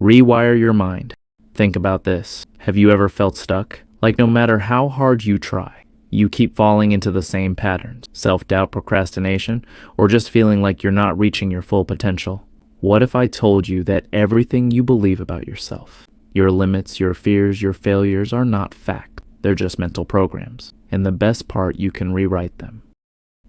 Rewire your mind. Think about this. Have you ever felt stuck? Like no matter how hard you try, you keep falling into the same patterns, self-doubt, procrastination, or just feeling like you're not reaching your full potential. What if I told you that everything you believe about yourself, your limits, your fears, your failures are not fact? They're just mental programs. And the best part, you can rewrite them.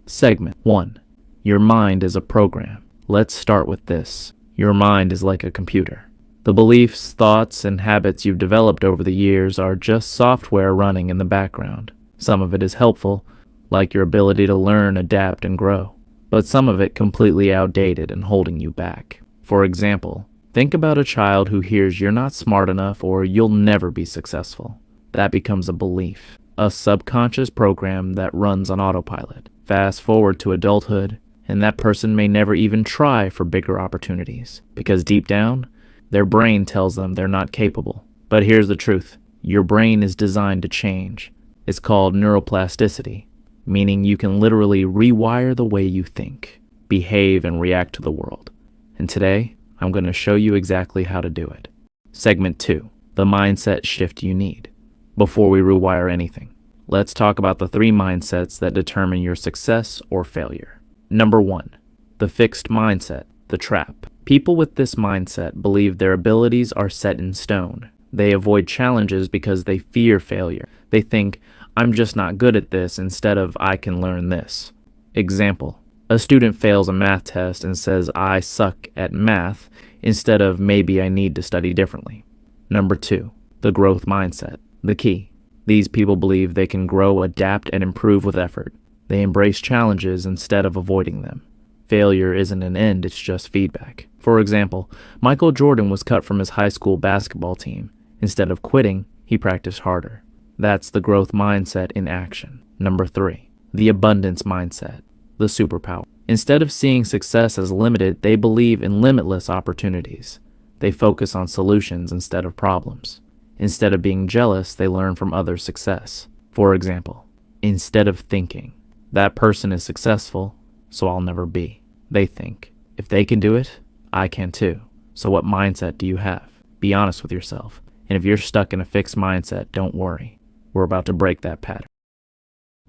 Segment 1. Your mind is a program. Let's start with this. Your mind is like a computer. The beliefs, thoughts, and habits you've developed over the years are just software running in the background. Some of it is helpful, like your ability to learn, adapt, and grow. But some of it completely outdated and holding you back. For example, think about a child who hears you're not smart enough or you'll never be successful. That becomes a belief, a subconscious program that runs on autopilot. Fast forward to adulthood, and that person may never even try for bigger opportunities, because deep down, their brain tells them they're not capable. But here's the truth. Your brain is designed to change. It's called neuroplasticity, meaning you can literally rewire the way you think, behave, and react to the world. And today, I'm going to show you exactly how to do it. Segment 2, the mindset shift you need. Before we rewire anything, let's talk about the 3 mindsets that determine your success or failure. Number 1, the fixed mindset, the trap. People with this mindset believe their abilities are set in stone. They avoid challenges because they fear failure. They think, I'm just not good at this, instead of I can learn this. Example, a student fails a math test and says I suck at math instead of maybe I need to study differently. Number 2, the growth mindset, the key. These people believe they can grow, adapt, and improve with effort. They embrace challenges instead of avoiding them. Failure isn't an end, it's just feedback. For example, Michael Jordan was cut from his high school basketball team. Instead of quitting, he practiced harder. That's the growth mindset in action. Number 3, the abundance mindset, the superpower. Instead of seeing success as limited, they believe in limitless opportunities. They focus on solutions instead of problems. Instead of being jealous, they learn from others' success. For example, instead of thinking, that person is successful, so I'll never be, they think, if they can do it, I can too. So what mindset do you have? Be honest with yourself. And if you're stuck in a fixed mindset, don't worry. We're about to break that pattern.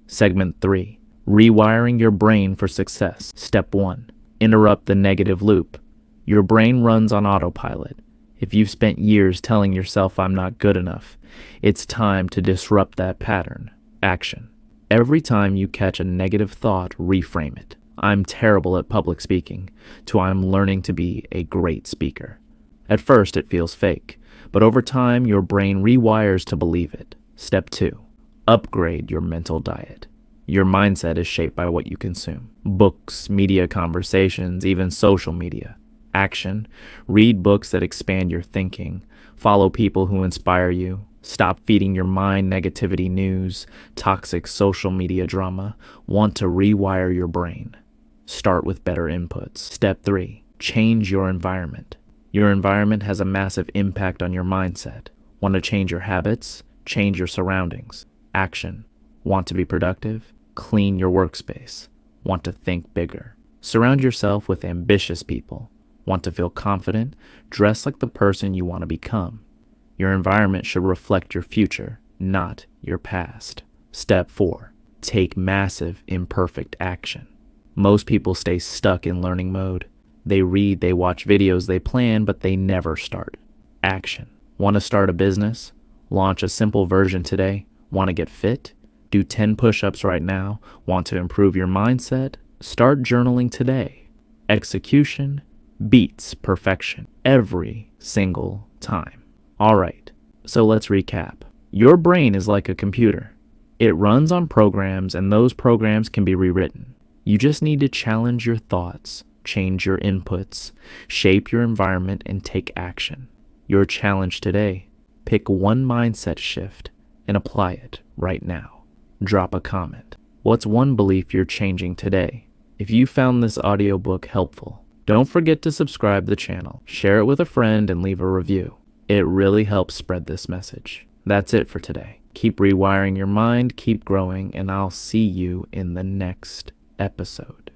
Segment 3, rewiring your brain for success. Step 1, interrupt the negative loop. Your brain runs on autopilot. If you've spent years telling yourself I'm not good enough, it's time to disrupt that pattern. Action. Every time you catch a negative thought, reframe it. I'm terrible at public speaking, to I'm learning to be a great speaker. At first, it feels fake, but over time, your brain rewires to believe it. Step 2, upgrade your mental diet. Your mindset is shaped by what you consume. Books, media conversations, even social media. Action. Read books that expand your thinking. Follow people who inspire you. Stop feeding your mind negativity news, toxic social media drama. Want to rewire your brain. Start with better inputs. Step 3, change your environment. Your environment has a massive impact on your mindset. Want to change your habits? Change your surroundings. Action. Want to be productive? Clean your workspace. Want to think bigger? Surround yourself with ambitious people. Want to feel confident? Dress like the person you want to become. Your environment should reflect your future, not your past. Step 4, take massive, imperfect action. Most people stay stuck in learning mode. They read, they watch videos, they plan, but they never start. Action. Want to start a business? Launch a simple version today. Want to get fit? Do 10 push-ups right now. Want to improve your mindset? Start journaling today. Execution beats perfection every single time. All right, so let's recap. Your brain is like a computer. It runs on programs, and those programs can be rewritten. You just need to challenge your thoughts, change your inputs, shape your environment, and take action. Your challenge today: pick one mindset shift and apply it right now. Drop a comment. What's one belief you're changing today? If you found this audiobook helpful, don't forget to subscribe to the channel, share it with a friend, and leave a review. It really helps spread this message. That's it for today. Keep rewiring your mind, keep growing, and I'll see you in the next episode.